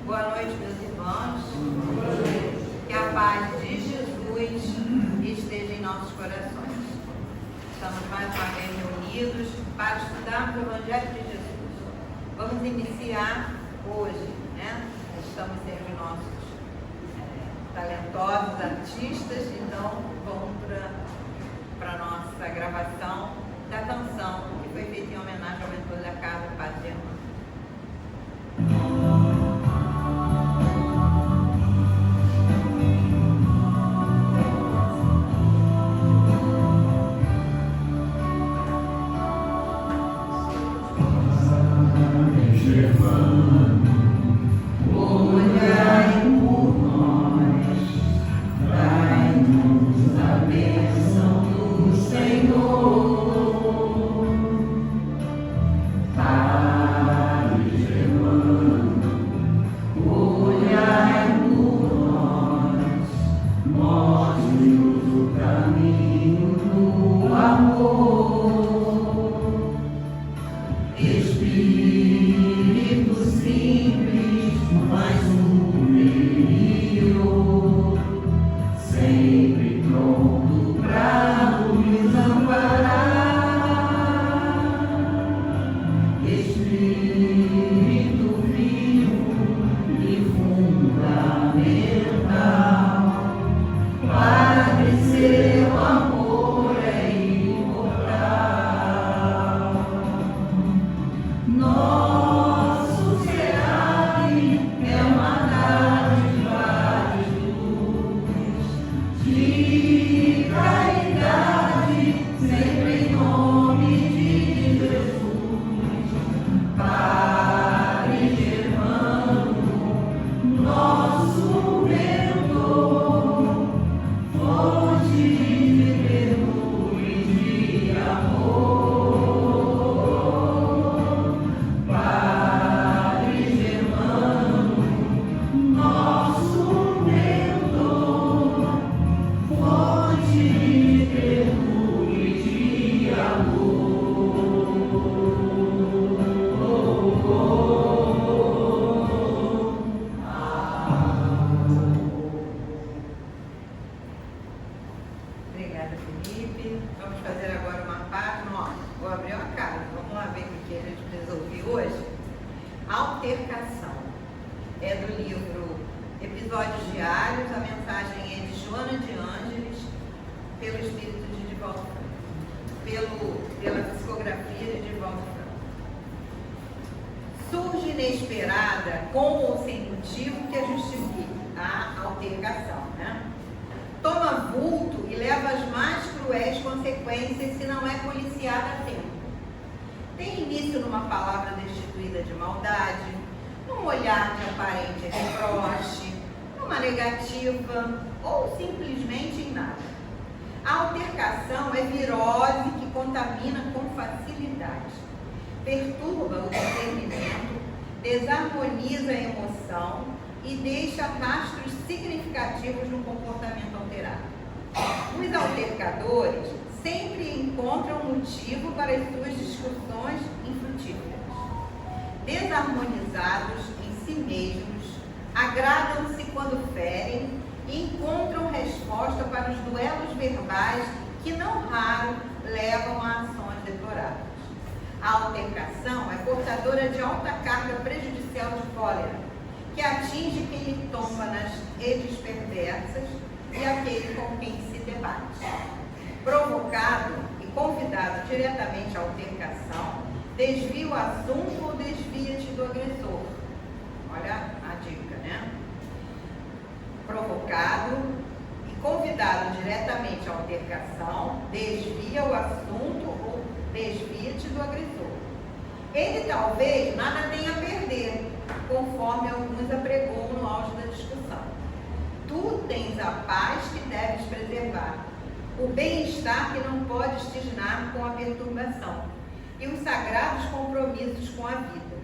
Boa noite, meus irmãos. Que a paz de Jesus esteja em nossos corações. Estamos mais uma vez reunidos para estudar o Evangelho de Jesus. Vamos iniciar hoje, né? Estamos sempre nossos talentosos artistas, então vamos para a nossa gravação da canção que foi feita em homenagem ao mentor da casa, o Padre Germano. Surge inesperada, com ou sem motivo que a justifique a altercação, né? Toma vulto e leva as mais cruéis consequências se não é policiada a tempo. Tem início numa palavra destituída de maldade, num olhar de aparente reproche, numa negativa ou simplesmente em nada. A altercação é virose que contamina com facilidade. Perturba o discernimento, desarmoniza a emoção e deixa rastros significativos no comportamento alterado. Os altercadores sempre encontram motivo para as suas discussões infrutíferas. Desarmonizados em si mesmos, agradam-se quando ferem e encontram resposta para os duelos verbais que não raro levam a ações deploráveis. A altercação é portadora de alta carga prejudicial de cólera, que atinge quem lhe tomba nas redes perversas e aquele com quem se debate. Provocado e convidado diretamente à altercação, desvia o assunto ou desvia-te do agressor. Olha a dica, né? Provocado e convidado diretamente à altercação, desvia o assunto ou desvia-te do agressor. Ele talvez nada tenha a perder, conforme alguns apregoam no auge da discussão. Tu tens a paz que deves preservar, o bem-estar que não podes cisnar com a perturbação e os sagrados compromissos com a vida.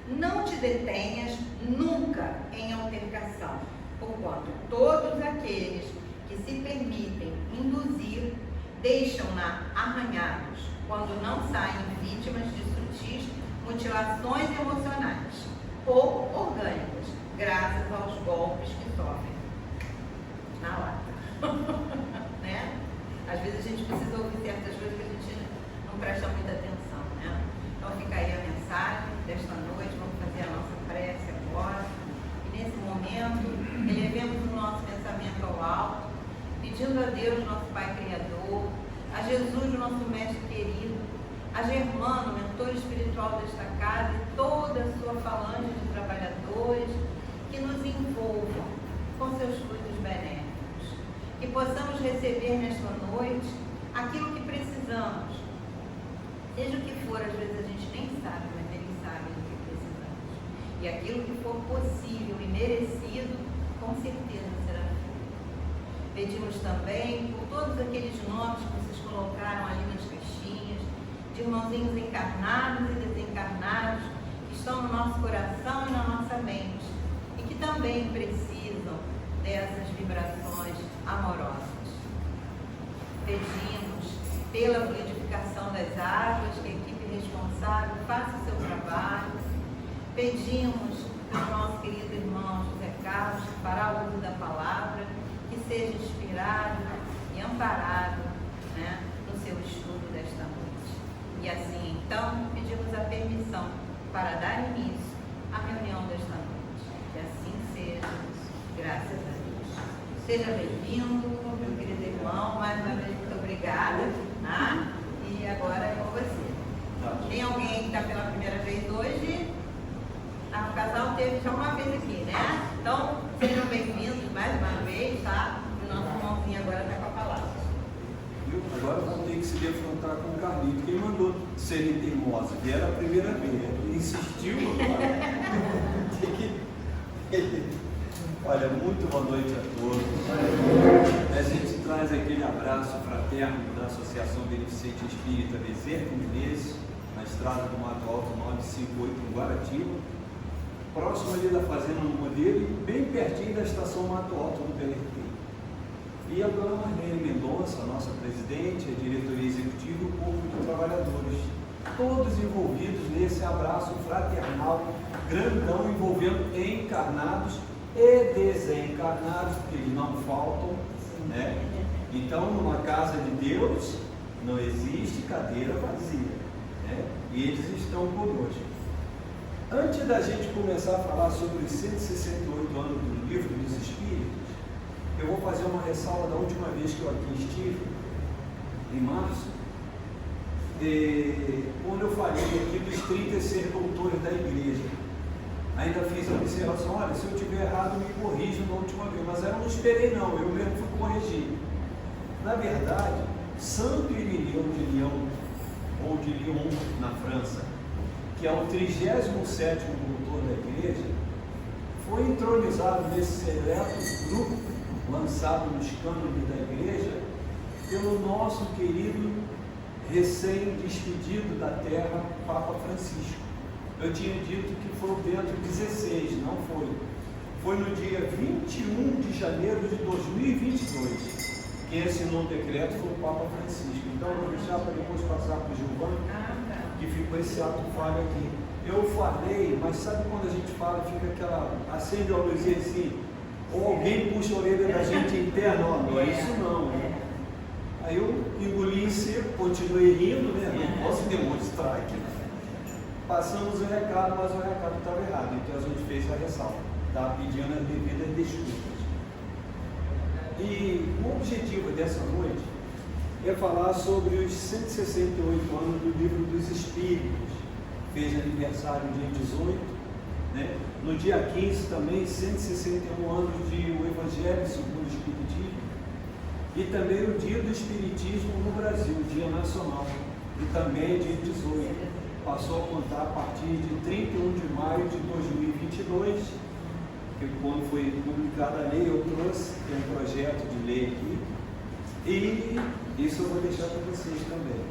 Não te detenhas nunca em altercação, porquanto todos aqueles que se permitem induzir deixam-na arranhados, quando não saem vítimas de sutis mutilações emocionais ou orgânicas, graças aos golpes que sofrem na lata. Né? Às vezes a gente precisa ouvir certas coisas que a gente não presta muita atenção, né? Então fica aí a mensagem desta noite, vamos fazer a nossa prece agora. E nesse momento, elevemos o nosso pensamento ao alto, pedindo a Deus, nosso Pai Criador, a Jesus, nosso Mestre querido, a Germano, mentor espiritual desta casa, e toda a sua falange de trabalhadores, que nos envolvam com seus fluidos benéficos, que possamos receber nesta noite aquilo que precisamos, seja o que for, às vezes a gente nem sabe, mas Ele sabe do que precisamos, e aquilo que for possível e merecido, com certeza será feito. Pedimos também por todos aqueles nomes que vocês colocaram ali nas caixinhas, de irmãozinhos encarnados e desencarnados, que estão no nosso coração e na nossa mente, e que também precisam dessas vibrações amorosas. Pedimos pela fluidificação das águas, que a equipe responsável faça o seu trabalho. Pedimos pelo nosso querido irmão José Carlos, que fará uso da palavra, que seja inspirado e amparado, né, no seu estudo desta noite. E assim, então, pedimos a permissão para dar início à reunião desta noite. Que assim seja, graças a Deus. Seja bem-vindo, meu querido irmão, mais uma vez muito obrigada. Tá? E agora é com você. Tem alguém que está pela primeira vez hoje? O casal teve já uma vez aqui, né? Então, sejam bem-vindos mais uma vez, tá? O nosso irmãozinho agora está com a palavra. Agora vamos ter que se defrontar com o Carlito, que mandou serem teimosos, que era a primeira vez. Ele insistiu agora. Olha, muito boa noite a todos. A gente traz aquele abraço fraterno da Associação Beneficente Espírita Bezerra Menezes, na estrada do Mato Alto 958, em Guaratiba, próximo ali da Fazenda do Modelo, bem pertinho da estação Mato Alto do PRT. E a dona Marlene Mendonça, nossa presidente, a diretoria executiva e o corpo de trabalhadores, todos envolvidos nesse abraço fraternal, grandão, envolvendo encarnados e desencarnados, porque eles não faltam, né? Então, numa casa de Deus, não existe cadeira vazia, né? E eles estão conosco. Antes da gente começar a falar sobre os 168 anos do Livro dos Espíritos, eu vou fazer uma ressalva da última vez que eu aqui estive, em março, quando eu falei aqui dos 36 doutores da igreja. Ainda fiz a observação, olha, se eu estiver errado, me corrijam da última vez, mas eu não esperei não, eu mesmo fui corrigir. Na verdade, Santo Irineu de Lyon, ou de Lyon, na França, que é o 37º doutor da igreja, foi entronizado nesse seleto grupo, lançado nos cânones da igreja, pelo nosso querido recém-despedido da terra, Papa Francisco. Eu tinha dito que foi o Bento XVI, não foi. Foi no dia 21 de janeiro de 2022. Quem assinou o decreto foi o Papa Francisco. Então, eu vou deixar para depois passar para o Gilvan, que ficou esse ato falho aqui. Eu falei, mas sabe quando a gente fala, fica aquela, acende a luzinha assim, ou alguém puxa a orelha da gente interna, ó, não é isso não, né? Aí eu engoli em seco, continuei rindo, né? Não posso demonstrar aqui. Passamos o recado, mas o recado estava errado, então a gente fez a ressalva, tá? Pedindo as devidas desculpas. E o objetivo dessa noite é falar sobre os 168 anos do Livro dos Espíritos. Fez aniversário no dia 18, né? No dia 15 também, 161 anos de o Evangelho segundo o Espiritismo, e também o Dia do Espiritismo no Brasil, o Dia Nacional, e também dia 18. Passou a contar a partir de 31 de maio de 2022, que quando foi publicada a lei, eu trouxe, tem um projeto de lei aqui, e isso eu vou deixar para vocês também.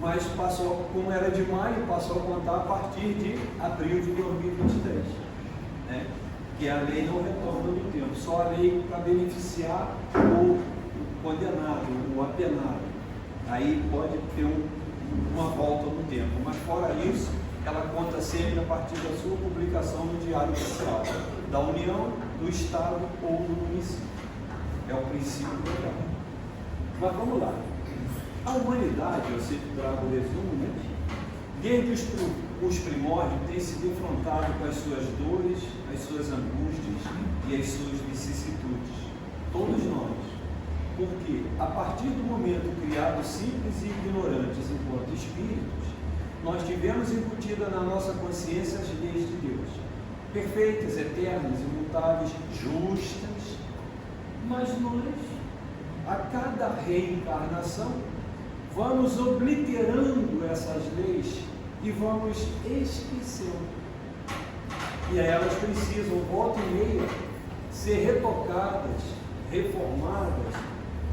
Mas passou, como era de maio, passou a contar a partir de abril de 2023, né? Que a lei não retorna no tempo, só a lei para beneficiar o condenado, o apenado. Aí pode ter uma volta no tempo, mas fora isso, ela conta sempre a partir da sua publicação no Diário Oficial da União, do Estado ou do município. É o princípio legal. Mas vamos lá. A humanidade, eu sempre trago o resumo, né? Desde os primórdios tem se defrontado com as suas dores, as suas angústias e as suas vicissitudes. Todos nós. Porque a partir do momento criados simples e ignorantes enquanto espíritos, nós tivemos embutida na nossa consciência as leis de Deus, perfeitas, eternas, imutáveis, justas, mas nós, a cada reencarnação, vamos obliterando essas leis e vamos esquecendo. E aí elas precisam, volta e meia, ser retocadas, reformadas,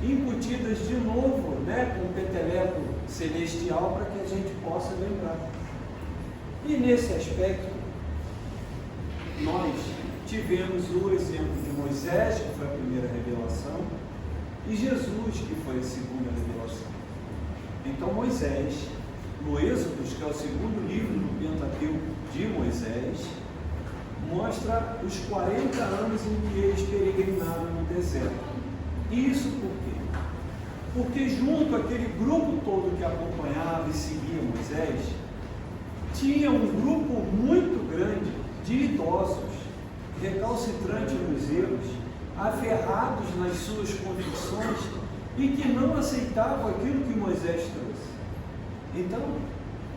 embutidas de novo, né, com o peteleco celestial para que a gente possa lembrar. E nesse aspecto, nós tivemos o exemplo de Moisés, que foi a primeira revelação, e Jesus, que foi a segunda revelação. Então Moisés, no Êxodo, que é o segundo livro do Pentateuco de Moisés, mostra os 40 anos em que eles peregrinaram no deserto. Isso por quê? Porque junto àquele grupo todo que acompanhava e seguia Moisés, tinha um grupo muito grande de idosos, recalcitrantes nos erros, aferrados nas suas convicções e que não aceitavam aquilo que Moisés trouxe. Então,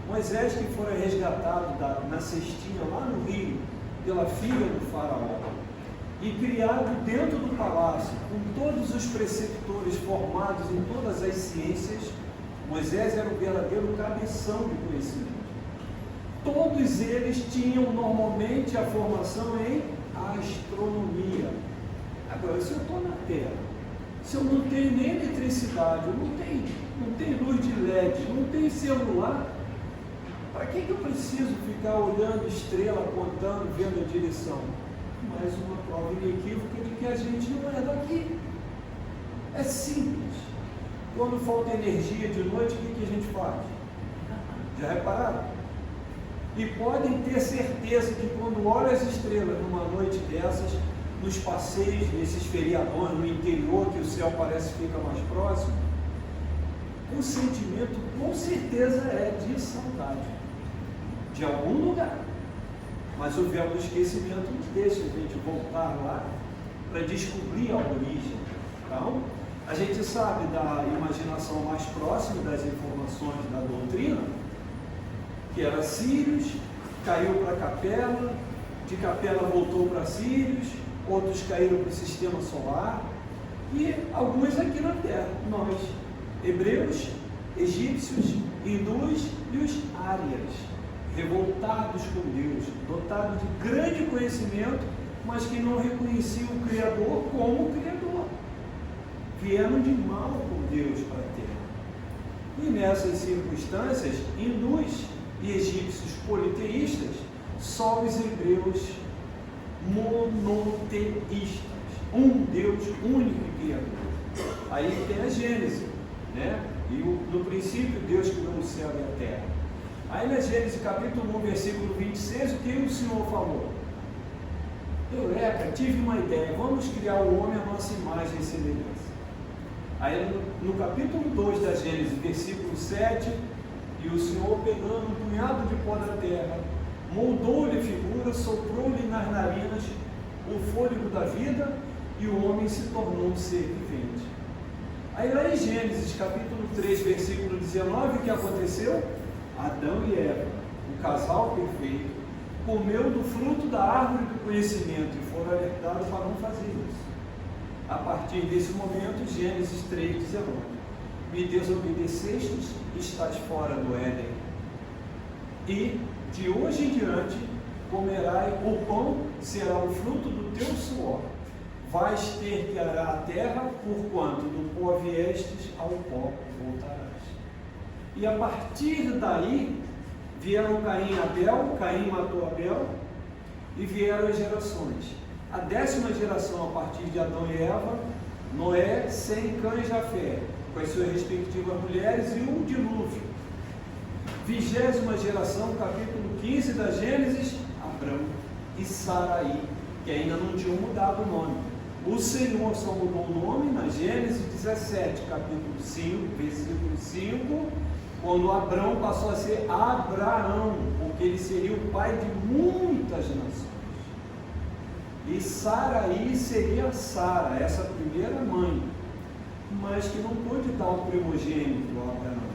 Moisés, que fora resgatado na cestinha lá no rio, pela filha do faraó, e criado dentro do palácio, com todos os preceptores formados em todas as ciências, Moisés era o verdadeiro cabeção de conhecimento. Todos eles tinham normalmente a formação em astronomia. Agora, se eu estou na Terra, se eu não tenho nem eletricidade, eu não tenho luz de LED, não tenho celular, para que eu preciso ficar olhando estrela, apontando, vendo a direção? Mais uma prova inequívoca de que a gente não é daqui. É simples. Quando falta energia de noite, o que a gente faz? Já repararam? E podem ter certeza que quando olham as estrelas numa noite dessas, nos passeios, nesses feriadões, no interior, que o céu parece que fica mais próximo, o sentimento com certeza é de saudade de algum lugar. Mas o véu do esquecimento não deixa a gente voltar lá para descobrir a origem. Então, a gente sabe da imaginação mais próxima das informações da doutrina, que era Sírios, caiu para Capela, de Capela voltou para Sírios, outros caíram para o sistema solar, e alguns aqui na Terra, nós, hebreus, egípcios, hindus e os árias, revoltados com Deus, dotados de grande conhecimento, mas que não reconheciam o Criador como Criador. Vieram de mal com Deus para a Terra. E nessas circunstâncias, hindus e egípcios politeístas, só os hebreus monoteístas, um Deus único e Criador. Aí tem a Gênese, né? E no princípio Deus criou o céu e a terra. Aí na Gênesis capítulo 1, versículo 26, o que o Senhor falou? Eureka, tive uma ideia, vamos criar o homem à nossa imagem e semelhança. Aí no capítulo 2 da Gênesis, versículo 7, e o Senhor, pegando um punhado de pó da terra, moldou-lhe a figura, soprou-lhe nas narinas o fôlego da vida, e o homem se tornou um ser vivente. Aí lá em Gênesis capítulo 3, versículo 19, o que aconteceu? Adão e Eva, o casal perfeito, comeu do fruto da árvore do conhecimento e foram alertados para não fazer isso. A partir desse momento, Gênesis 3, 19. Me desobedecestes, estás fora do Éden. E de hoje em diante comerás o pão, será o fruto do teu suor. Vais ter que arar a terra, porquanto do pó viestes, ao pó voltarás. E a partir daí vieram Caim e Abel, Caim matou Abel, e vieram as gerações. A 10ª geração, a partir de Adão e Eva, Noé, Sem, Cã e Jafé, com as suas respectivas mulheres, e o dilúvio. 20ª geração, capítulo 15 da Gênesis, Abrão e Sarai, que ainda não tinham mudado o nome. O Senhor só mudou o nome na Gênesis 17, capítulo 5, versículo 5, quando Abrão passou a ser Abraão, porque ele seria o pai de muitas nações. E Sarai seria Sara, essa primeira mãe, mas que não pôde dar o primogênito a Abraão.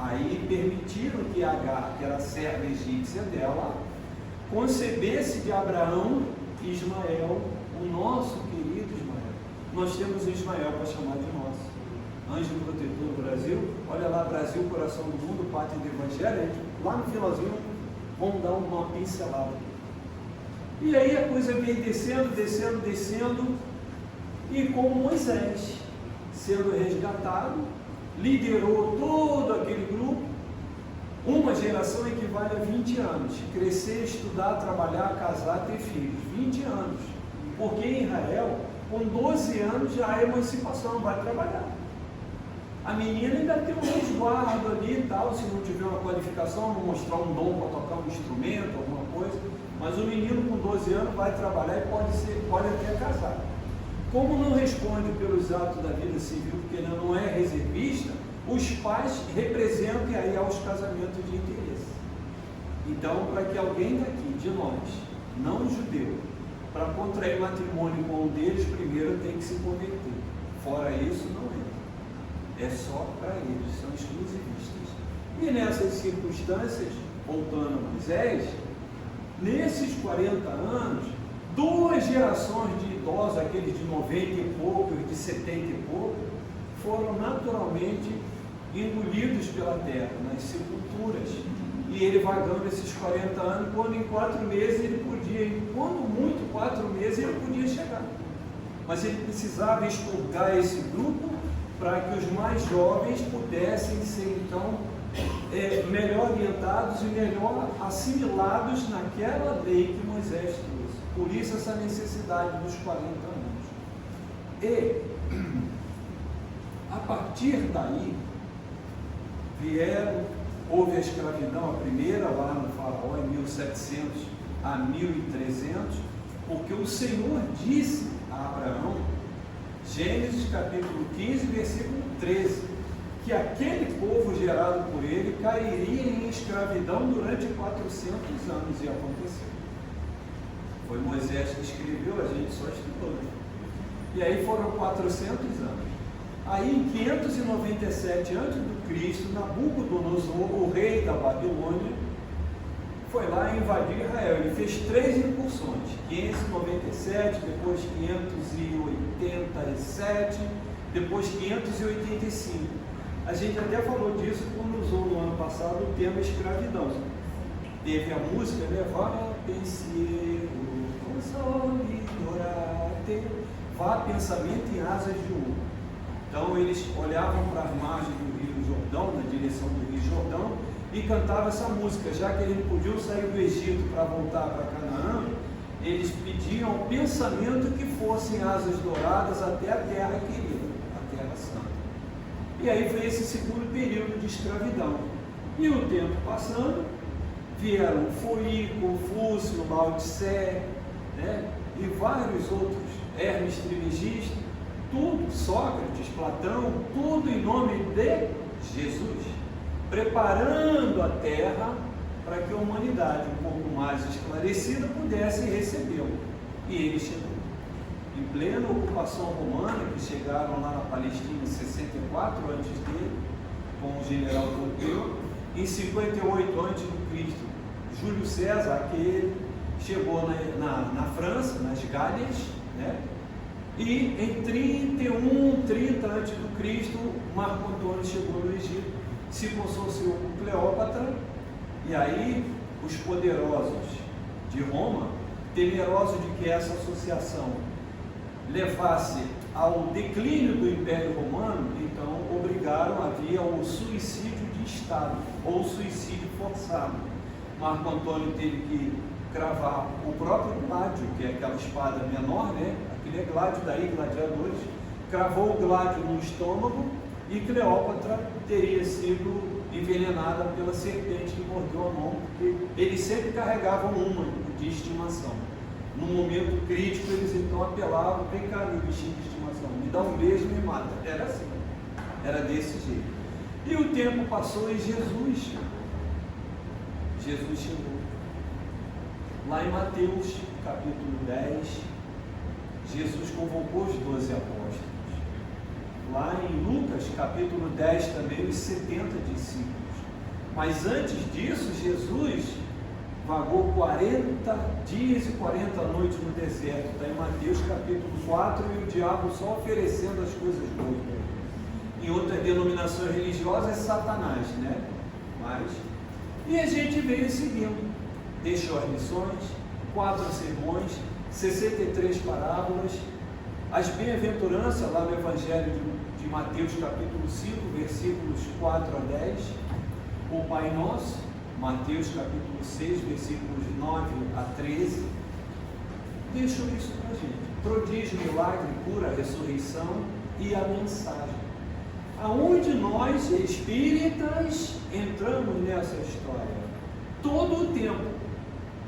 Aí permitiram que Agar, que era a serva egípcia dela, concebesse de Abraão Ismael, o nosso querido Ismael. Nós temos Ismael para chamar de nosso. Anjo protetor do Brasil. Olha lá, Brasil, coração do mundo, pátria do Evangelho. Lá no finalzinho, vamos dar uma pincelada. E aí a coisa veio descendo, descendo, descendo. E com Moisés sendo resgatado, liderou todo aquele grupo. Uma geração equivale a 20 anos. Crescer, estudar, trabalhar, casar, ter filhos. 20 anos. Porque em Israel, com 12 anos já há emancipação, vai trabalhar. A menina ainda tem um resguardo ali e tal, se não tiver uma qualificação, não mostrar um dom para tocar um instrumento, alguma coisa. Mas o menino com 12 anos vai trabalhar e pode até casar. Como não responde pelos atos da vida civil, porque ele não é reservista, os pais representam e aí há os casamentos de interesse. Então, para que alguém daqui, de nós, não judeu, para contrair matrimônio com um deles, primeiro tem que se converter. Fora isso, não entra. É só para eles, são exclusivistas. E nessas circunstâncias, voltando a Moisés, nesses 40 anos, 2 gerações de idosos, aqueles de 90 e pouco, de 70 e pouco, foram naturalmente engolidos pela terra, nas sepulturas. E ele vagando esses 40 anos, quando em 4 meses ele podia, quando muito 4 meses ele podia chegar. Mas ele precisava expurgar esse grupo para que os mais jovens pudessem ser então melhor orientados e melhor assimilados naquela lei que Moisés trouxe. Por isso essa necessidade dos 40 anos. E a partir daí houve a escravidão, a primeira lá no Faraó em 1700 a 1300, porque o Senhor disse a Abraão, Gênesis capítulo 15, versículo 13, que aquele povo gerado por ele cairia em escravidão durante 400 anos, e aconteceu. Foi Moisés que escreveu, a gente só estudou. E aí foram 400 anos. Aí em 597 a.C., Nabucodonosor, o rei da Babilônia, foi lá invadir Israel. Ele fez 3 incursões, 597, depois 587, depois 585. A gente até falou disso quando usou no ano passado o tema escravidão. Teve a música, né? Vá pensiero, consolidorate, vá pensamento em asas de ouro. Então eles olhavam para as margens do Rio Jordão, na direção do Rio Jordão, e cantavam essa música. Já que eles não podiam sair do Egito para voltar para Canaã, eles pediam ao pensamento que fossem asas douradas até a terra querida, a terra santa. E aí veio esse segundo período de escravidão. E o tempo passando, vieram Foí, Confúcio, Lao Tse, né? E vários outros, Hermes Trismegisto, tudo, Sócrates, Platão, tudo em nome de Jesus, preparando a terra para que a humanidade um pouco mais esclarecida pudesse recebê-lo. E ele chegou. Em plena ocupação romana, que chegaram lá na Palestina em 64 antes dele, com o general Toteu, em 58 antes do Cristo, Júlio César, que chegou na França, nas Gálias, né? E em 30 antes do Cristo, Marco Antônio chegou no Egito, se consorciou com Cleópatra, e aí os poderosos de Roma, temerosos de que essa associação levasse ao declínio do Império Romano, então obrigaram a via ao suicídio de Estado, ou suicídio forçado. Marco Antônio teve que cravar o próprio gládio, que é aquela espada menor, né? Aquele é gládio daí, gladiadores, cravou o gládio no estômago, e Cleópatra teria sido envenenada pela serpente que mordeu a mão, porque eles sempre carregavam uma de estimação. No momento crítico, eles então apelavam: vem cá, meu bichinho de estimação, me dá um beijo e me mata. Era assim, era desse jeito. E o tempo passou e Jesus chegou. Jesus chegou. Lá em Mateus, capítulo 10, Jesus convocou os 12 apóstolos. Lá em Lucas, capítulo 10, também os 70 discípulos. Mas antes disso, Jesus vagou 40 dias e 40 noites no deserto. Está em Mateus, capítulo 4, e o diabo só oferecendo as coisas boas. Em outras denominações religiosas é Satanás, né? E a gente veio seguindo. Deixou as lições, 4 sermões, 63 parábolas, as bem-aventuranças lá no Evangelho de Mateus, capítulo 5, versículos 4 a 10, o Pai Nosso, Mateus, capítulo 6, versículos 9 a 13, deixou isso para a gente. Prodígio, milagre, cura, ressurreição e a mensagem. Aonde nós, espíritas, entramos nessa história? Todo o tempo,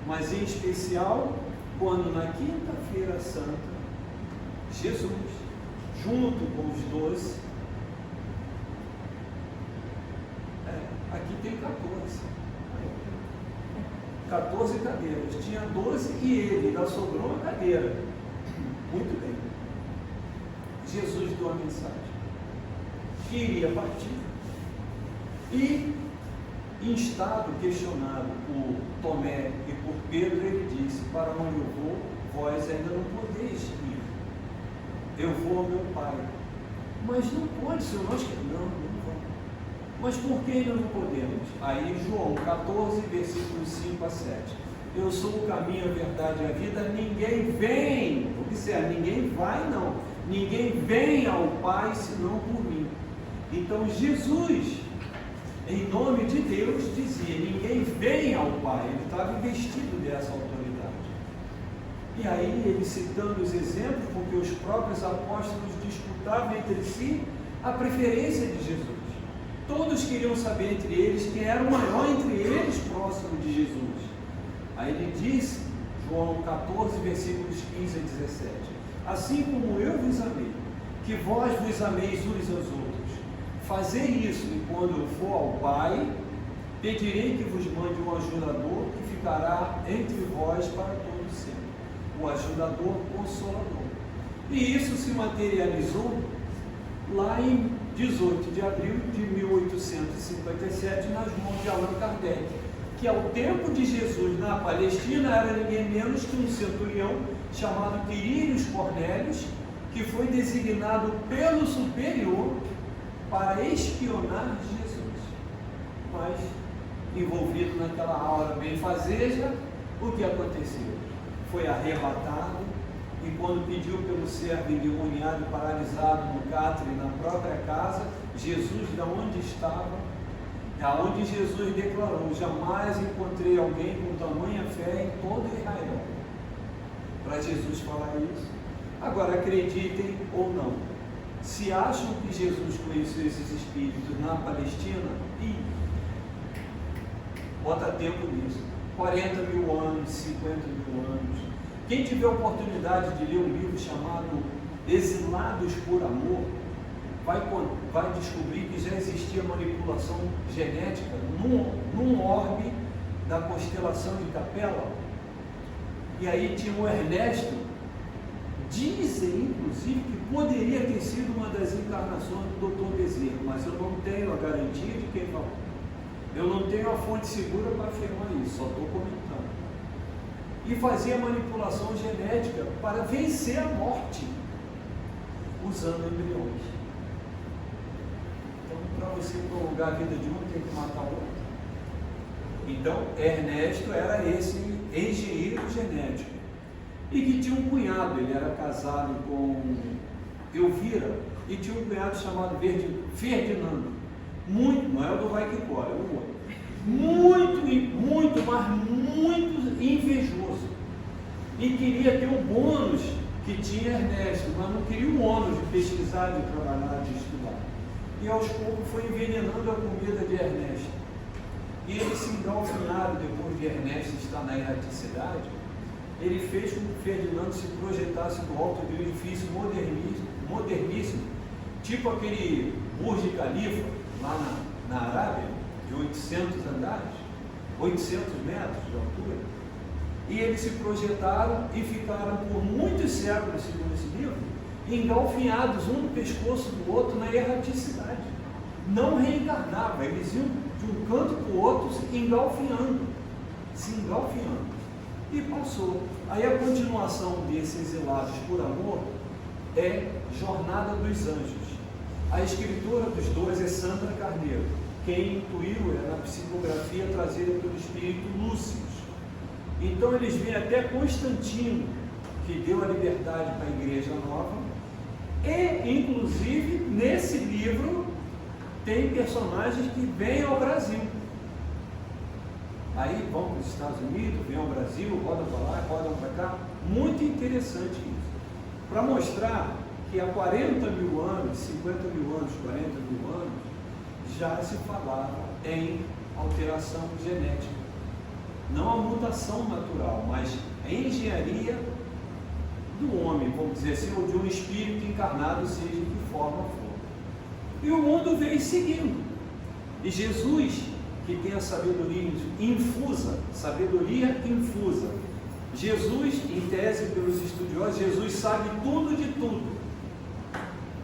mas em especial quando na quinta-feira santa, Jesus, junto com os 12, aqui tem 14 cadeiras, tinha 12 e ele, ainda sobrou uma cadeira. Muito bem. Jesus deu a mensagem que iria partir. E, em estado questionado por Tomé e por Pedro, ele disse: para onde eu vou, vós ainda não podeis ir. Eu vou ao meu Pai. Mas não pode, Senhor, nós que não vamos. Mas por que ainda não podemos? Aí João 14, versículos 5 a 7. Eu sou o caminho, a verdade e a vida. Ninguém vem, observe, ninguém vai não. Ninguém vem ao Pai senão por mim. Então Jesus, em nome de Deus, dizia: ninguém vem ao Pai. Ele estava investido dessa autoridade. E aí ele citando os exemplos, porque os próprios apóstolos disputavam entre si a preferência de Jesus. Todos queriam saber entre eles quem era o maior entre eles próximo de Jesus. Aí ele diz, João 14, versículos 15 a 17: assim como eu vos amei, que vós vos ameis uns aos outros. Fazei isso, e quando eu for ao Pai, pedirei que vos mande um ajudador que ficará entre vós para todo sempre. O ajudador consolador. E isso se materializou lá em 18 de abril de 1857, nas mãos de Allan Kardec, que ao tempo de Jesus na Palestina era ninguém menos que um centurião chamado Quirinius Cornélios, que foi designado pelo superior para espionar Jesus. Mas, envolvido naquela aura benfazeja, o que aconteceu? Foi arrebatado, e quando pediu pelo servo endemoniado e paralisado no catre na própria casa, Jesus, de onde estava, aonde Jesus declarou: jamais encontrei alguém com tamanha fé em todo Israel. Para Jesus falar isso. Agora, acreditem ou não, se acham que Jesus conheceu esses espíritos na Palestina, bota tempo nisso, 40 mil anos, 50 mil anos. Quem tiver oportunidade de ler um livro chamado Exilados por Amor, vai descobrir que já existia manipulação genética num orbe da constelação de Capela. E aí tinha o Ernesto. Dizem, inclusive, que poderia ter sido uma das encarnações do Dr. Bezerra, mas eu não tenho a garantia de quem falou. Eu não tenho a fonte segura para afirmar isso, só estou comentando. E fazia manipulação genética para vencer a morte, usando embriões. Então, para você prolongar a vida de um, tem que matar o outro. Então, Ernesto era esse engenheiro genético. E que tinha um cunhado, ele era casado com Elvira, e tinha um cunhado chamado Ferdinando. Muito, não é o do Vai Que Corre, é o outro. Muito, mas muito invejoso. E queria ter o bônus que tinha Ernesto, mas não queria o ônus de pesquisar, de trabalhar, de estudar. e aos poucos foi envenenando a comida de Ernesto. E eles se engalfinharam depois de Ernesto estar na erraticidade. Ele fez com que Ferdinando se projetasse do alto de um edifício moderníssimo, tipo aquele Burj Khalifa, lá na Arábia, de 800 andares, 800 metros de altura. E eles se projetaram e ficaram por muitos séculos, segundo esse livro, engalfinhados um no pescoço do outro na erraticidade. Não reencarnava, eles iam de um canto para o outro se engalfinhando. E passou. Aí a continuação desses exilados por amor é Jornada dos Anjos. A escritora dos dois é Sandra Carneiro. Quem intuiu é na psicografia trazida pelo espírito Lúcio. Então eles vêm até Constantino, que deu a liberdade para a Igreja Nova, e inclusive nesse livro tem personagens que vêm ao Brasil. Aí vão para os Estados Unidos, vêm ao Brasil, rodam para lá, rodam para cá. Muito interessante isso. Para mostrar que há 40 mil anos, 50 mil anos, 40 mil anos, já se falava em alteração genética. Não a mutação natural, mas a engenharia do homem, vamos dizer assim, ou de um espírito encarnado, seja de que forma for. E o mundo veio seguindo. E Jesus, que tem a sabedoria infusa, Jesus, em tese pelos estudiosos, Jesus sabe tudo de tudo.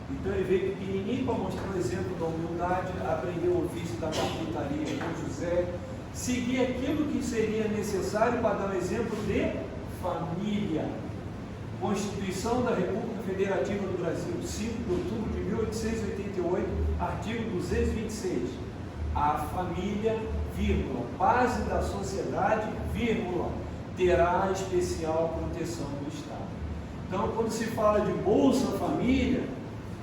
Então ele veio pequenininho para mostrar o exemplo da humildade, aprender o ofício da carpintaria com José, seguir aquilo que seria necessário para dar um exemplo de família. Constituição da República Federativa do Brasil, 5 de outubro de 1888, artigo 226. A família, vírgula, base da sociedade, vírgula, terá especial proteção do Estado. Então, quando se fala de Bolsa Família,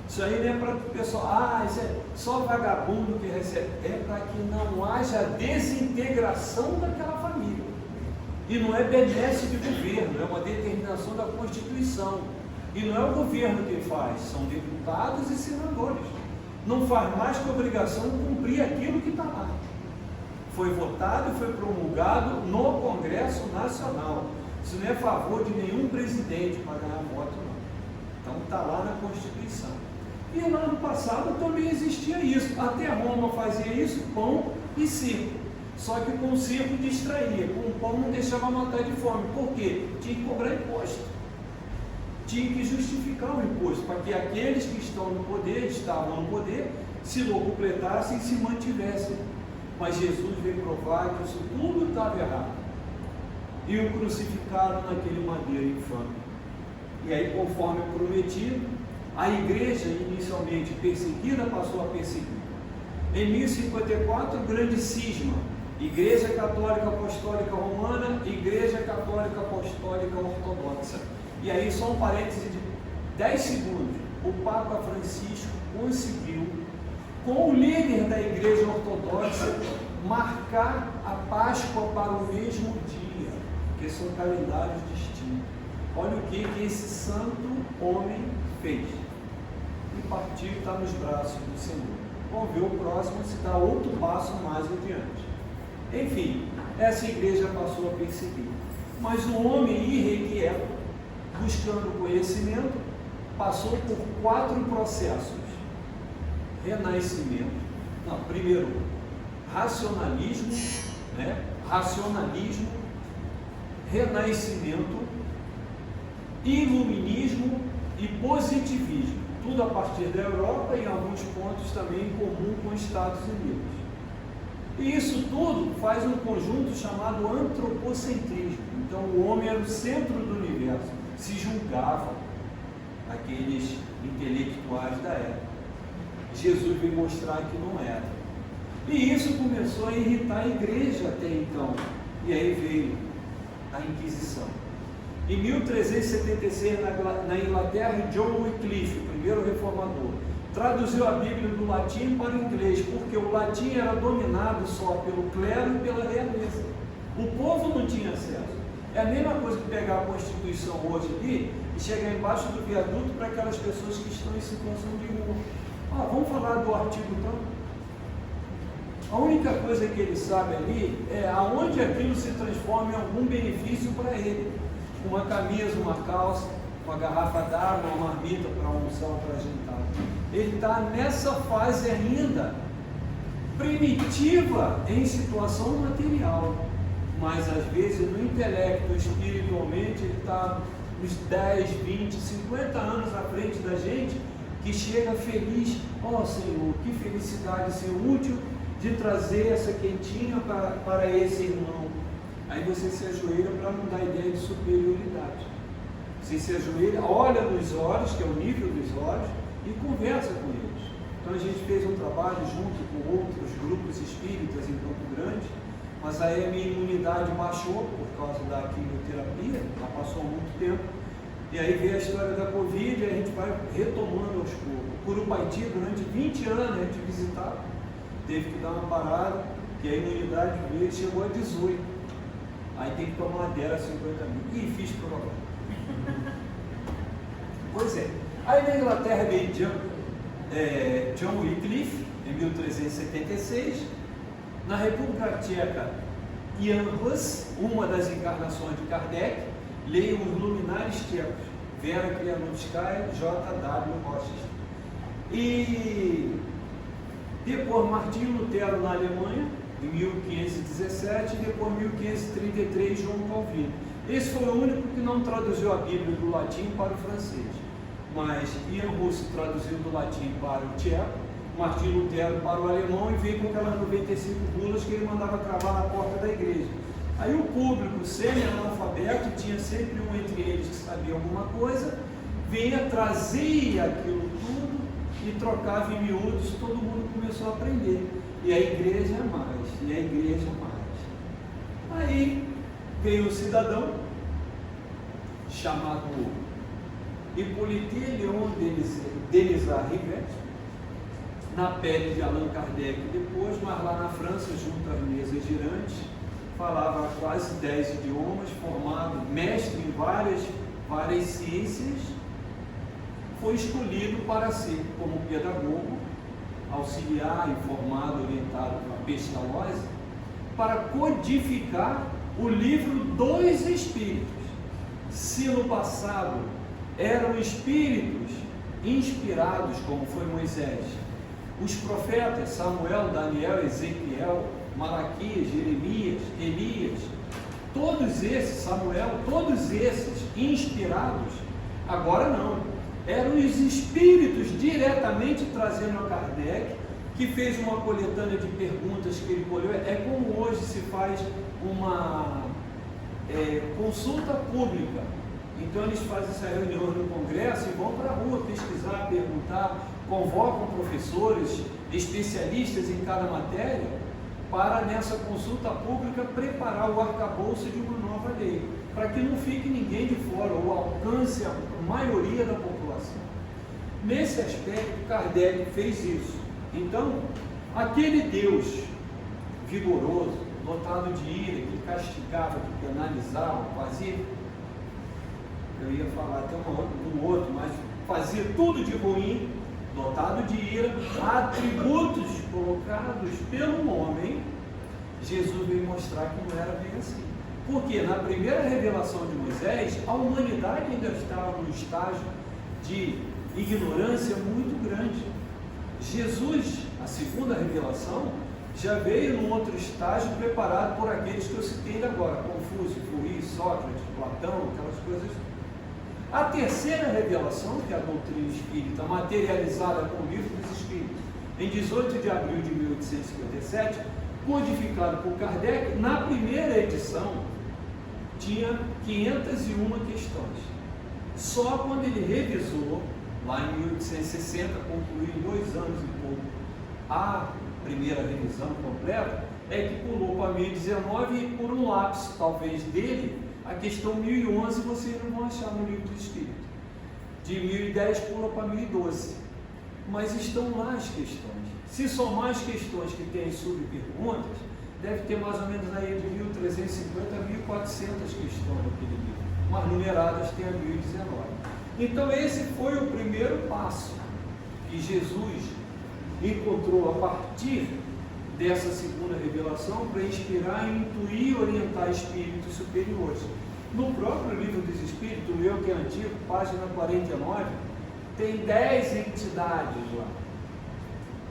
isso aí não é para o pessoal, isso é só vagabundo que recebe, é para que não haja desintegração daquela família. E não é benesse de governo, é uma determinação da Constituição. E não é o governo que faz, são deputados e senadores. Não faz mais que obrigação cumprir aquilo que está lá. Foi votado e foi promulgado no Congresso Nacional. Isso não é a favor de nenhum presidente para ganhar voto, não. Então está lá na Constituição. E lá no passado também existia isso. Até Roma fazia isso, pão e circo. Só que com o circo distraía, com o pão não deixava matar de fome. Por quê? Tinha que cobrar imposto. Tinha que justificar o imposto, para que aqueles que estavam no poder, se locupletassem e se mantivessem. Mas Jesus veio provar que isso tudo estava errado. E o crucificaram naquele madeiro infame. E aí, conforme prometido, a igreja, inicialmente perseguida, passou a perseguir. Em 1054, grande cisma. Igreja Católica Apostólica Romana, Igreja Católica Apostólica Ortodoxa. E aí, só um parêntese de 10 segundos. O Papa Francisco conseguiu, com o líder da Igreja Ortodoxa, marcar a Páscoa para o mesmo dia, porque são calendários distintos. Olha o que esse santo homem fez. E partiu e está nos braços do Senhor. Vamos ver o próximo se dá outro passo mais adiante. Enfim, essa igreja passou a perseguir. Mas o homem irrequieto, buscando conhecimento, passou por 4 processos. Renascimento. Não, primeiro, racionalismo, renascimento, iluminismo e positivismo. Tudo a partir da Europa e em alguns pontos também em comum com os Estados Unidos. E isso tudo faz um conjunto chamado antropocentrismo. Então o homem era o centro do universo, se julgava aqueles intelectuais da época. Jesus veio mostrar que não era. E isso começou a irritar a igreja até então. E aí veio a Inquisição. Em 1376, na Inglaterra, John Wycliffe, o primeiro reformador, traduziu a Bíblia do latim para o inglês, porque o latim era dominado só pelo clero e pela realeza. O povo não tinha acesso. É a mesma coisa que pegar a Constituição hoje ali e chegar embaixo do viaduto para aquelas pessoas que estão em situação de rua. Vamos falar do artigo tal. A única coisa que ele sabe ali é aonde aquilo se transforma em algum benefício para ele. Uma camisa, uma calça, uma garrafa d'água, uma marmita para almoçar ou para jantar. Ele está nessa fase ainda primitiva em situação material, mas às vezes no intelecto, espiritualmente, ele está uns 10, 20, 50 anos à frente da gente, que chega feliz. Senhor, que felicidade ser útil de trazer essa quentinha para esse irmão. Aí você se ajoelha para não dar ideia de superioridade. Você se ajoelha, olha nos olhos, que é o nível dos olhos, e conversa com eles. Então a gente fez um trabalho junto com outros grupos espíritas em Campo Grande, mas aí a minha imunidade baixou por causa da quimioterapia, já passou há muito tempo, e aí veio a história da Covid, e a gente vai retomando aos poucos. O Curupaiti, durante 20 anos, a gente visitava, teve que dar uma parada, que a imunidade veio, chegou a 18. Aí tem que tomar uma dela 50 mil. E fiz prova. Pois é. Aí na Inglaterra veio John Wycliffe, em 1376. Na República Tcheca, Jan Hus, uma das encarnações de Kardec. Leiam os luminares tchecos, Vera Krianovskaya, J.W. Rochester. E depois Martinho Lutero na Alemanha, em 1517, e depois 1533 João Calvino. Esse foi o único que não traduziu a Bíblia do latim para o francês, mas Ian Russo traduziu do latim para o tcheco, Martinho Lutero para o alemão, e veio com aquelas 95 bulas que ele mandava cravar na porta da igreja. Aí o público semi-analfabeto, tinha sempre um entre eles que sabia alguma coisa, vinha, trazia aquilo tudo e trocava em miúdos, todo mundo começou a aprender. E a igreja mais, e a igreja mais. Aí veio um cidadão chamado Hippolyte Léon Denisard Rivet, na pele de Allan Kardec depois, mas lá na França, junto às mesas girantes, falava quase 10 idiomas, formado, mestre em várias ciências, foi escolhido para ser como pedagogo, auxiliar, informado, orientado pela pestalose, para codificar o livro dos Espíritos. Se no passado eram espíritos inspirados, como foi Moisés, os profetas Samuel, Daniel, Ezequiel, Malaquias, Jeremias, Elias, todos esses, Samuel, todos esses inspirados, agora não, eram os espíritos diretamente trazendo a Kardec, que fez uma coletânea de perguntas que ele colheu. É como hoje se faz uma consulta pública. Então eles fazem essa reunião no Congresso e vão para a rua pesquisar, perguntar, convocam professores, especialistas em cada matéria, para nessa consulta pública preparar o arcabouço de uma nova lei, para que não fique ninguém de fora, ou alcance a maioria da população. Nesse aspecto, Kardec fez isso. Então, aquele Deus vigoroso, dotado de ira, que castigava, que penalizava, fazia, eu ia falar até um outro, mas fazia tudo de ruim, dotado de ira, atributos colocados pelo homem, Jesus veio mostrar que não era bem assim. Porque na primeira revelação de Moisés, a humanidade ainda estava num estágio de ignorância muito grande. Jesus, a segunda revelação, já veio num outro estágio preparado por aqueles que eu citei agora, Confúcio, Fourie, Sócrates, Platão, aquelas coisas. A terceira revelação, que é a doutrina espírita, materializada com o livro dos Espíritos, em 18 de abril de 1857, codificado por Kardec, na primeira edição, tinha 501 questões. Só quando ele revisou, lá em 1860, concluiu em 2 anos e pouco a primeira revisão completa, é que pulou para 1019 e por um lápis, talvez dele, a questão 1011 vocês não vão achar no livro do Espírito. De 1010 pula para 1012. Mas estão lá as questões. Se somar as questões que tem subperguntas, deve ter mais ou menos aí de 1350 a 1400 questões naquele livro. Mas numeradas tem a 1019. Então esse foi o primeiro passo que Jesus encontrou a partir dessa segunda revelação para inspirar, intuir e orientar espíritos superiores. No próprio livro dos Espíritos, o meu que é antigo, página 49, tem 10 entidades lá.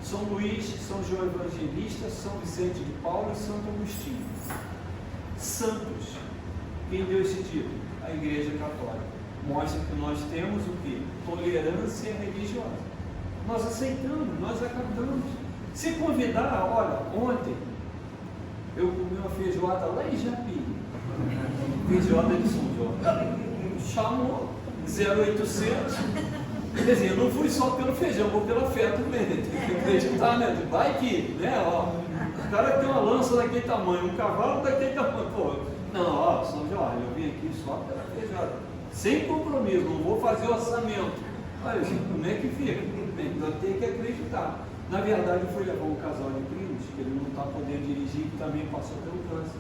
São Luís, São João Evangelista, São Vicente de Paulo e Santo Agostinho. Santos. Quem deu esse título? A Igreja Católica. Mostra que nós temos o quê? Tolerância religiosa. Nós aceitamos, nós acatamos. Se convidar, olha, ontem eu comi uma feijoada lá em Japi. Feijoada de São João. Chamou 0800. Quer dizer, eu não fui só pelo feijão, vou pela fé também. Tem que acreditar, né? Vai que, né? Ó, o cara tem uma lança daquele tamanho, um cavalo daquele tamanho. Pô, não, ó, São Jorge, eu vim aqui só pela feijoada. Sem compromisso, não vou fazer orçamento. Olha, como é que fica? Eu tenho que acreditar. Na verdade, eu fui levar um casal de primos, que ele não está podendo dirigir, que também passou pelo câncer.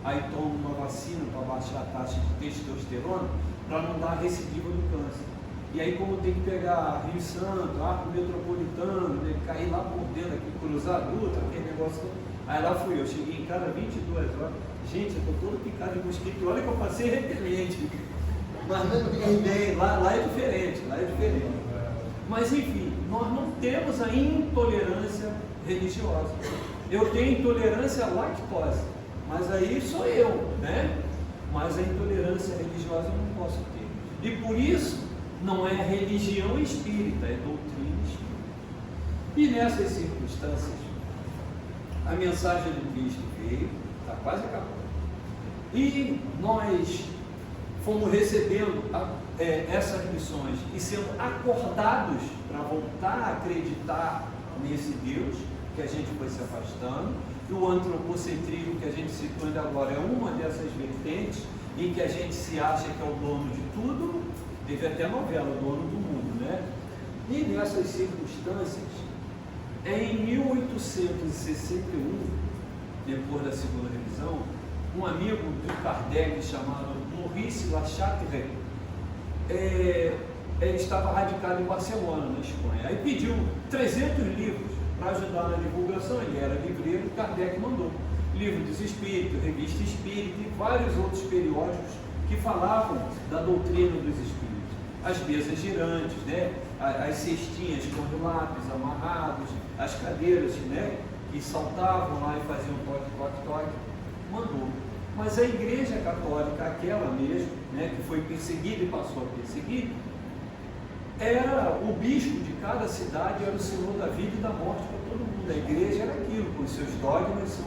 Aí toma uma vacina para baixar a taxa de testosterona, para não dar recidiva do câncer. E aí, como tem que pegar Rio Santo, Arco Metropolitano, né, cair lá por dentro, aqui, cruzar a luta, aquele negócio todo. Aí lá fui eu, cheguei em casa 22 horas. Gente, eu estou todo picado de mosquito, olha que eu passei repelente. Mas não tem bem, lá é diferente, lá é diferente. Mas enfim, nós não temos a intolerância religiosa. Eu tenho intolerância à lactose, mas aí sou eu, né? Mas a intolerância religiosa eu não posso ter. E por isso, não é religião espírita, é doutrina espírita. E nessas circunstâncias, a mensagem do Cristo veio, está quase acabando. E nós fomos recebendo essas missões e sendo acordados para voltar a acreditar nesse Deus que a gente foi se afastando. E o antropocentrismo que a gente citou ainda agora é uma dessas vertentes em que a gente se acha que é o dono de tudo. Teve até novela, o dono do mundo, né? E nessas circunstâncias, em 1861, depois da segunda revisão, um amigo do Kardec chamado Maurice Lachatre, ele estava radicado em Barcelona, na Espanha. Aí pediu 300 livros para ajudar na divulgação. Ele era livreiro, Kardec mandou Livro dos Espíritos, Revista Espírita e vários outros periódicos que falavam da doutrina dos Espíritos. As mesas girantes, né? As cestinhas com lápis amarrados, as cadeiras, né? Que saltavam lá e faziam toque, toque, toque. Mandou. Mas a Igreja Católica, aquela mesmo, né, que foi perseguida e passou a perseguir, era o bispo de cada cidade, era o senhor da vida e da morte para todo mundo. A igreja era aquilo, com os seus dogmas,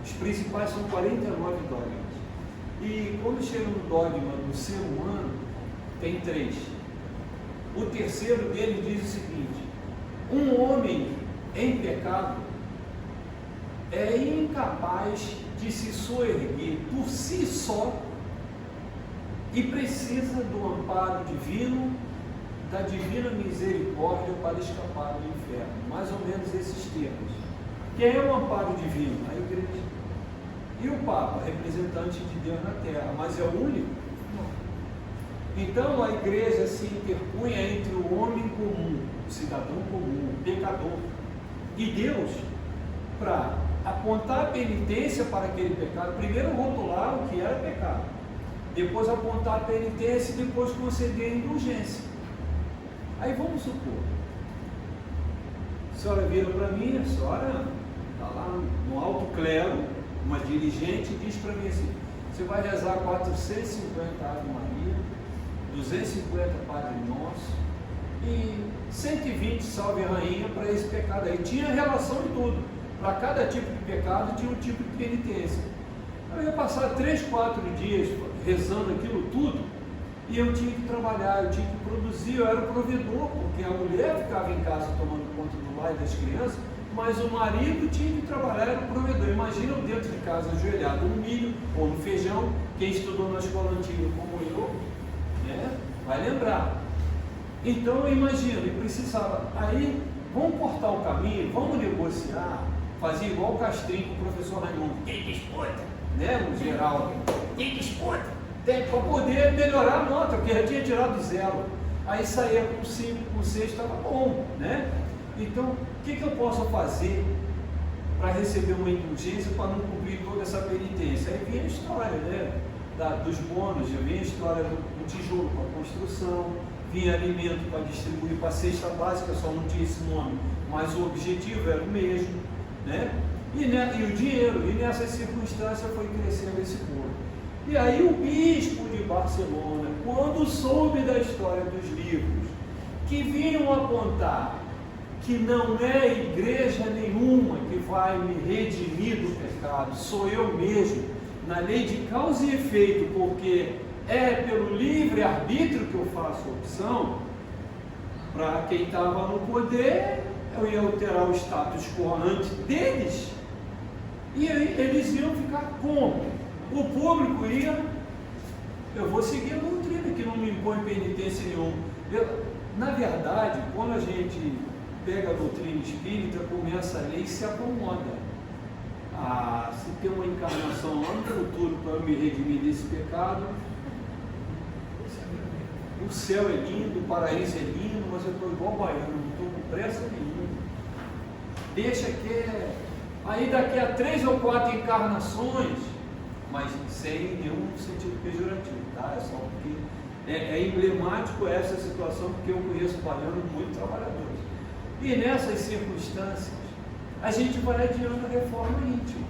os principais são 49 dogmas. E quando chega no dogma do ser humano, tem 3. O terceiro dele diz o seguinte: um homem em pecado é incapaz de se soerguer por si só e precisa do amparo divino, da divina misericórdia para escapar do inferno. Mais ou menos esses termos. Quem é o amparo divino? A igreja. E o Papa, representante de Deus na terra, mas é o único? Não. Então a igreja se interpunha entre o homem comum, o cidadão comum, o pecador, e Deus, para apontar a penitência para aquele pecado, primeiro rotular o que era pecado, depois apontar a penitência e depois conceder a indulgência. Aí vamos supor, a senhora vira para mim, a senhora está lá no alto clero, uma dirigente, diz para mim assim: você vai rezar 450 Ave Maria, 250 Padre Nosso e 120 Salve Rainha para esse pecado aí. Tinha relação em tudo. Para cada tipo de pecado tinha um tipo de penitência. Eu ia passar 3, 4 dias rezando aquilo tudo e eu tinha que trabalhar, eu tinha que produzir, eu era o provedor, porque a mulher ficava em casa tomando conta do lar e das crianças, mas o marido tinha que trabalhar, era o provedor. Imagina eu dentro de casa ajoelhado no milho ou no feijão. Quem estudou na escola antiga como eu, né, vai lembrar. Então eu imagino, ele precisava, aí vamos cortar o caminho, vamos negociar, fazer igual o Castrinho com o professor Raimundo. Tem disputa, né, no geral, tem disputa, tem para poder melhorar a nota, porque já tinha tirado 0. Aí saía com 5, com 6, estava bom, né? Então, o que eu posso fazer para receber uma indulgência para não cumprir toda essa penitência? Aí vem a história, né? Dos bônus, já vem a história do tijolo para construção, vinha alimento para distribuir para a cesta básica, só não tinha esse nome, mas o objetivo era o mesmo, né? E o dinheiro, e nessas circunstâncias foi crescendo esse bolo. E aí o bispo de Barcelona, quando soube da história dos livros, que vinham apontar que não é igreja nenhuma que vai me redimir do pecado, sou eu mesmo, na lei de causa e efeito, porque é pelo livre-arbítrio que eu faço a opção, para quem estava no poder, eu ia alterar o status quo antes deles, e eles iam ficar como? O público ia, eu vou seguir a doutrina, que não me impõe penitência nenhuma. Na verdade, quando a gente pega a doutrina espírita, começa a ler e se acomoda. Se tem uma encarnação lá no futuro para eu me redimir desse pecado, o céu é lindo, o paraíso é lindo, mas eu estou igual baiano, não estou com pressa nenhuma. Deixa que aí daqui a 3 ou 4 encarnações, mas sem nenhum sentido pejorativo, tá? É só porque é emblemático essa situação, porque eu conheço baianos muito trabalhadores. E nessas circunstâncias, a gente vai adiando a reforma íntima.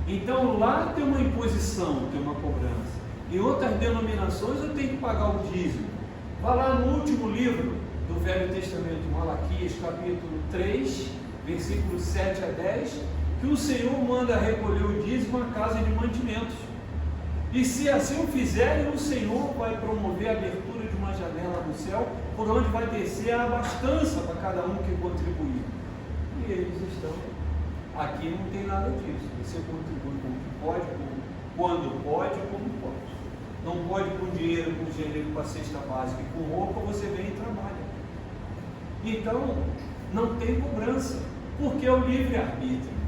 Então lá tem uma imposição, tem uma cobrança. Em outras denominações eu tenho que pagar o dízimo. Vai lá no último livro do Velho Testamento, Malaquias, capítulo 3, versículos 7 a 10, que o Senhor manda recolher o dízimo à casa de mantimentos. E se assim o fizerem, o Senhor vai promover a abertura de uma janela no céu, por onde vai descer a abastança para cada um que contribuir. E eles estão aqui, não tem nada disso. Você contribui com o que pode, quando pode, como pode. Não pode com dinheiro, com dinheiro para a cesta básica e com roupa, você vem e trabalha. Então, não tem cobrança, porque é o livre-arbítrio.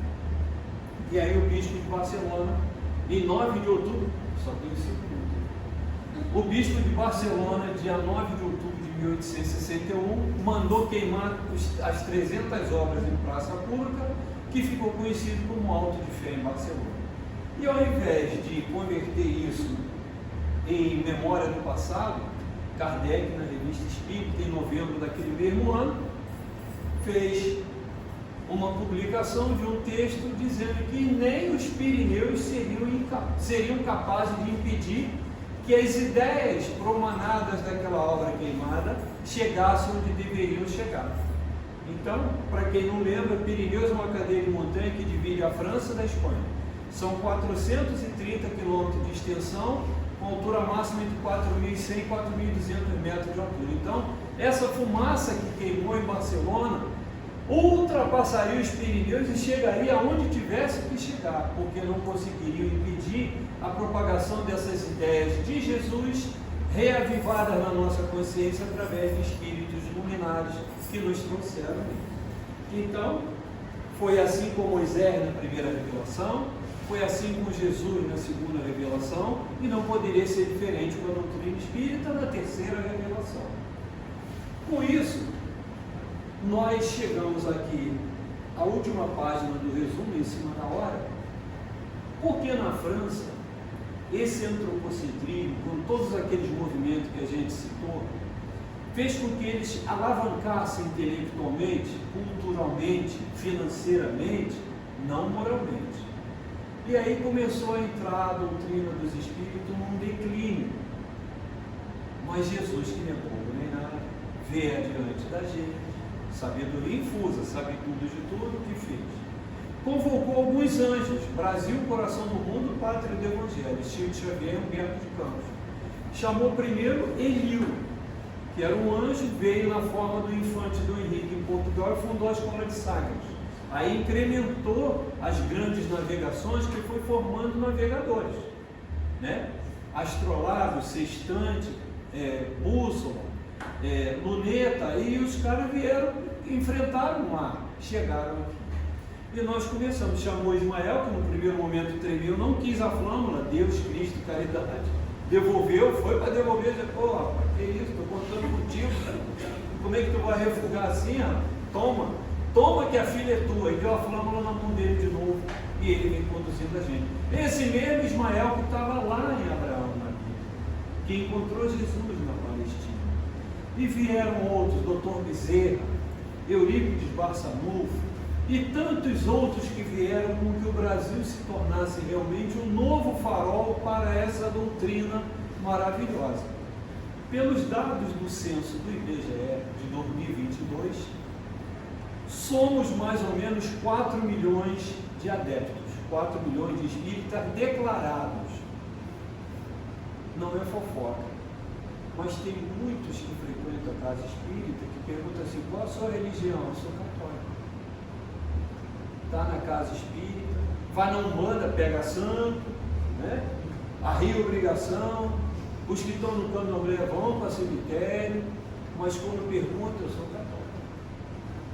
E aí o bispo de Barcelona, em 9 de outubro, só tem 5 minutos, o bispo de Barcelona, dia 9 de outubro de 1861, mandou queimar as 300 obras em praça pública, que ficou conhecido como Auto de Fé em Barcelona. E ao invés de converter isso em memória do passado, Kardec, na Revista Espírita, em novembro daquele mesmo ano, fez uma publicação de um texto dizendo que nem os Pirineus seriam capazes de impedir que as ideias promanadas daquela obra queimada chegassem onde deveriam chegar. Então, para quem não lembra, Pirineus é uma cadeia de montanha que divide a França da Espanha. São 430 quilômetros de extensão, com altura máxima entre 4.100 e 4.200 metros de altura. Então, essa fumaça que queimou em Barcelona ultrapassaria os Pirineus e chegaria aonde tivesse que chegar, porque não conseguiriam impedir a propagação dessas ideias de Jesus reavivadas na nossa consciência através de espíritos iluminados que nos trouxeram isso. Então, foi assim com Moisés na primeira revelação, foi assim com Jesus na segunda revelação, e não poderia ser diferente com a doutrina espírita na terceira revelação. Com isso, nós chegamos aqui à última página do resumo, em cima da hora, porque na França, esse antropocentrismo, com todos aqueles movimentos que a gente citou, fez com que eles alavancassem intelectualmente, culturalmente, financeiramente, não moralmente. E aí começou a entrar a doutrina dos espíritos num declínio. Mas Jesus, que nem pouco nem nada, veio adiante da gente, sabedoria infusa, sabe tudo de tudo o que fez. Convocou alguns anjos, Brasil, coração do mundo, pátria do Evangelho, Chico Xavier e Humberto de Campos. Chamou primeiro Eliu, que era um anjo, veio na forma do infante do Henrique em Portugal e fundou a escola de Sagres. Aí incrementou as grandes navegações, que foi formando navegadores, né? Astrolabe, sextante, bússola, luneta, e os caras vieram, enfrentaram o mar, chegaram aqui. E nós começamos, chamou Ismael, que no primeiro momento tremeu, não quis a flâmula, Deus, Cristo, caridade, devolveu, foi para devolver, disse, pô, rapaz, que isso, estou contando contigo, como é que tu vai refugar assim, rapaz? toma que a filha é tua, e deu a flâmula na mão dele de novo, e ele vem conduzindo a gente. Esse mesmo Ismael que estava lá em Abraão, na Bíblia, que encontrou Jesus na Palestina. E vieram outros, Dr. Bezerra, Eurípides Barçanufo, e tantos outros que vieram com que o Brasil se tornasse realmente um novo farol para essa doutrina maravilhosa. Pelos dados do censo do IBGE de 2022, somos mais ou menos 4 milhões de adeptos, 4 milhões de espíritas declarados. Não é fofoca, mas tem muitos que frequentam a casa espírita que perguntam assim: qual a sua religião? Eu sou católico. Está na casa espírita, vai na Umbanda, pega santo, né? Arria obrigação. Os que estão no candomblé vão para o cemitério, mas quando perguntam, eu sou católico.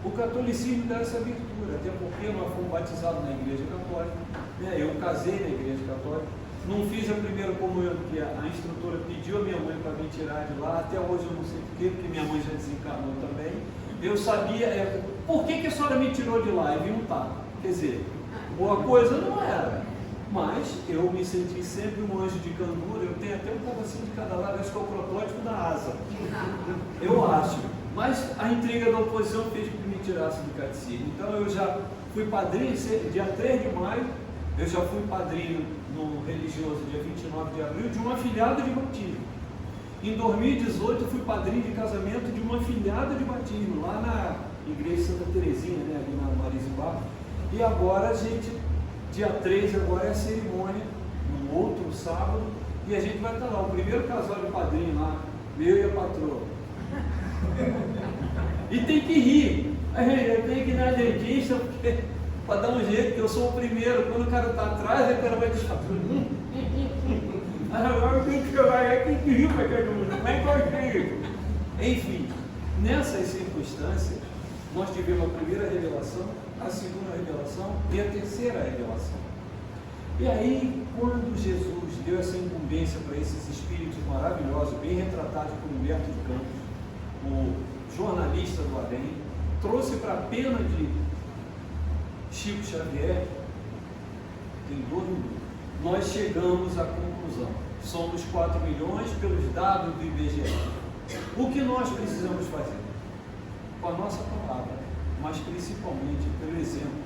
O catolicismo dá essa abertura, até porque nós fomos batizados na igreja católica, né? Eu casei na igreja católica, não fiz a primeira comunhão, porque a instrutora pediu a minha mãe para me tirar de lá, até hoje eu não sei porquê, porque minha mãe já desencarnou também. Eu sabia, por que a senhora me tirou de lá? E vi um tapa. Quer dizer, boa coisa não era. Mas eu me senti sempre um anjo de candura, eu tenho até um pouco assim de cada lado, acho que é o protótipo da asa. Eu acho. Mas a intriga da oposição fez com que me tirasse do catecismo. Então eu já fui padrinho, dia 3 de maio, eu já fui padrinho no religioso, dia 29 de abril, de uma afilhada de batismo. Em 2018 eu fui padrinho de casamento de uma afilhada de batismo, lá na igreja Santa Terezinha, né, ali na Marizibar. E agora a gente, dia 3 agora é a cerimônia, no outro sábado, e a gente vai estar lá, o primeiro casal de padrinho lá, eu e a patroa. E tem que rir, eu tenho que ir na dentista, porque para dar um jeito, que eu sou o primeiro, quando o cara está atrás, o cara vai deixar tudo. Agora tem que rir para todo mundo, como é que eu rio? Enfim, nessas circunstâncias, nós tivemos a primeira revelação, a segunda revelação e a terceira revelação. E aí, quando Jesus deu essa incumbência para esses espíritos maravilhosos, bem retratados por Humberto de Campos, o jornalista do Além, trouxe para a pena de Chico Xavier, tem 2 minutos, nós chegamos à conclusão: somos 4 milhões pelos dados do IBGE. O que nós precisamos fazer? Com a nossa palavra, mas principalmente pelo exemplo,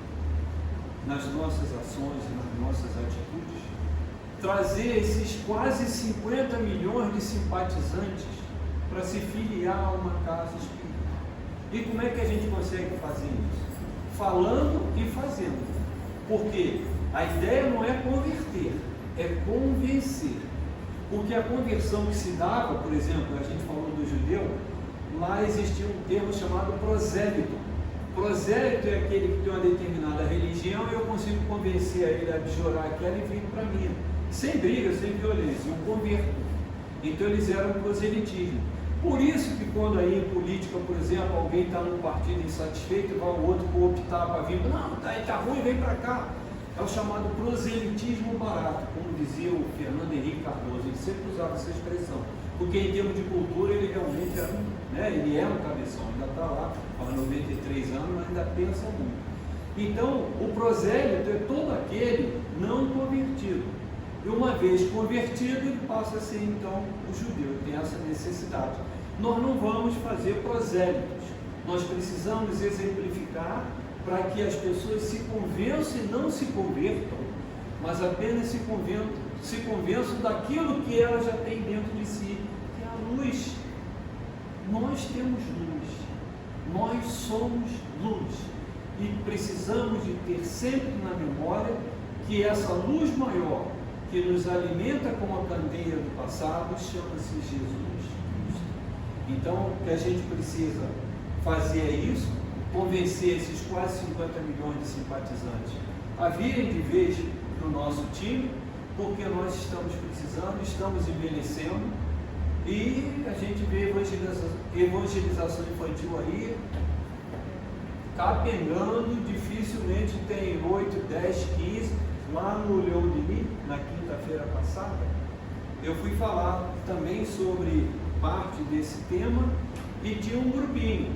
nas nossas ações e nas nossas atitudes, trazer esses quase 50 milhões de simpatizantes para se filiar a uma casa espírita. E como é que a gente consegue fazer isso? Falando e fazendo. Porque a ideia não é converter, é convencer. Porque a conversão que se dava, por exemplo, a gente falou do judeu, lá existia um termo chamado prosélito. Prosélito é aquele que tem uma determinada religião e eu consigo convencer a ele a abjurar aquela e vir para mim. Sem briga, sem violência, um converto. Então eles eram proselitismo. Por isso que quando aí em política, por exemplo, alguém está num partido insatisfeito e vai o outro cooptar para vir, não, tá ruim, vem para cá. É o chamado proselitismo barato, como dizia o Fernando Henrique Cardoso, ele sempre usava essa expressão, porque em termos de cultura ele realmente era, né, ele é um cabeção, ainda está lá, há 93 anos, mas ainda pensa muito. Então, o prosélito é todo aquele não convertido. E uma vez convertido, ele passa a ser então o judeu, tem essa necessidade. Nós não vamos fazer prosélitos, nós precisamos exemplificar para que as pessoas se convençam e não se convertam, mas apenas se convençam daquilo que elas já têm dentro de si, que é a luz. Nós temos luz, nós somos luz, e precisamos de ter sempre na memória que essa luz maior, que nos alimenta como a candeia do passado, chama-se Jesus. Então, o que a gente precisa fazer é isso, convencer esses quase 50 milhões de simpatizantes a virem de vez para o nosso time, porque nós estamos precisando, estamos envelhecendo e a gente vê evangelização infantil aí capengando, dificilmente tem 8, 10, 15. Lá no Leão de Mim, na quinta-feira passada, eu fui falar também sobre parte desse tema e tinha um grupinho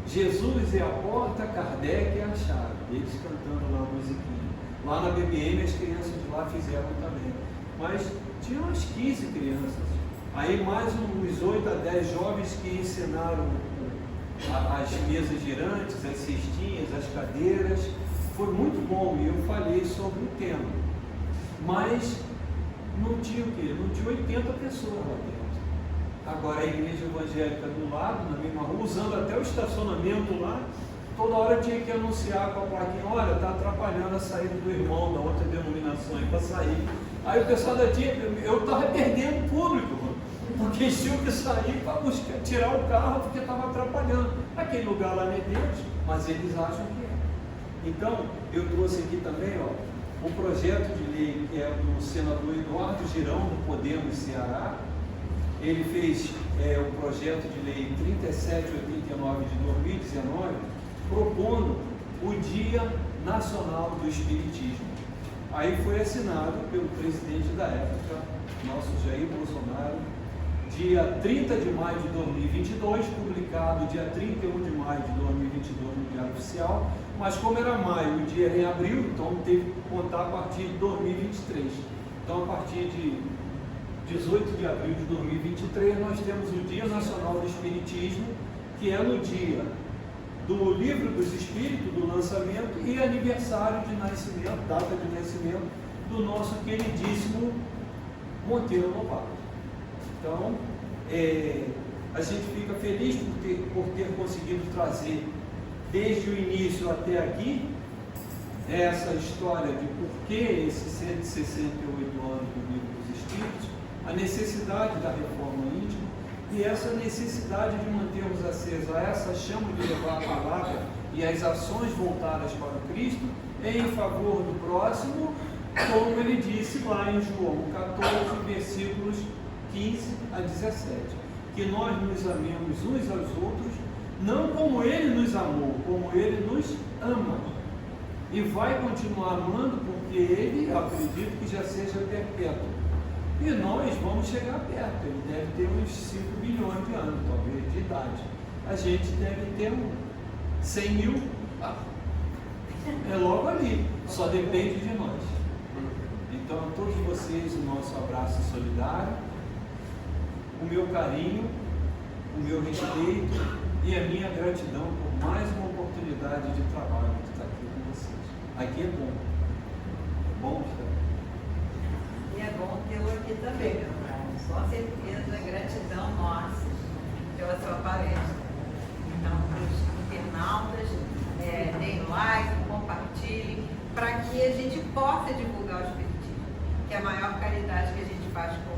Jesus é a porta, Kardec é a chave. Eles cantando lá a musiquinha. Lá na BBM as crianças de lá fizeram também. Mas tinha umas 15 crianças. Aí mais uns 8 a 10 jovens que ensinaram as mesas girantes, as cestinhas, as cadeiras. Foi muito bom e eu falei sobre o tema. Mas não tinha o quê? Não tinha 80 pessoas lá dentro. Agora a igreja evangélica do lado, na mesma rua, usando até o estacionamento lá, toda hora tinha que anunciar com a plaquinha, olha, está atrapalhando a saída do irmão da outra denominação aí para sair. Aí o pessoal da tia, eu estava perdendo público, porque eles tinham que sair para buscar, tirar o carro porque estava atrapalhando. Aquele lugar lá não é deles, mas eles acham que é. Então, eu trouxe aqui também, ó, o projeto de lei que é do senador Eduardo Girão, do Podemos Ceará. Ele fez o projeto de lei 3789 de 2019, propondo o Dia Nacional do Espiritismo. Aí foi assinado pelo presidente da época, nosso Jair Bolsonaro, dia 30 de maio de 2022, publicado dia 31 de maio de 2022 no Diário Oficial, mas como era maio, o dia era em abril, então teve que contar a partir de 2023. Então, a partir de 18 de abril de 2023, nós temos o Dia Nacional do Espiritismo, que é no dia do Livro dos Espíritos, do lançamento, e aniversário de nascimento, data de nascimento, do nosso queridíssimo Monteiro Lobato. Então, a gente fica feliz por ter conseguido trazer, desde o início até aqui, essa história de por que esses 168 anos do Livro dos Espíritos, a necessidade da reforma íntima e essa necessidade de mantermos acesa essa chama de levar a palavra e as ações voltadas para o Cristo em favor do próximo, como ele disse lá em João 14, versículos 15 a 17, que nós nos amemos uns aos outros, não como ele nos amou, como ele nos ama, e vai continuar amando, porque ele, acredito que já seja perpétuo. E nós vamos chegar perto, ele deve ter uns 5 bilhões de anos, talvez, de idade. A gente deve ter 100 mil, é logo ali, só depende de nós. Então, a todos vocês, o nosso abraço solidário, o meu carinho, o meu respeito e a minha gratidão por mais uma oportunidade de trabalho de estar aqui com vocês. Aqui é bom. É bom estar. E é bom tê-lo aqui também, meu pai. Com certeza, gratidão nossa pela sua palestra. Então, para os internautas, deem like, compartilhem, para que a gente possa divulgar o Espiritismo, que é a maior caridade que a gente faz com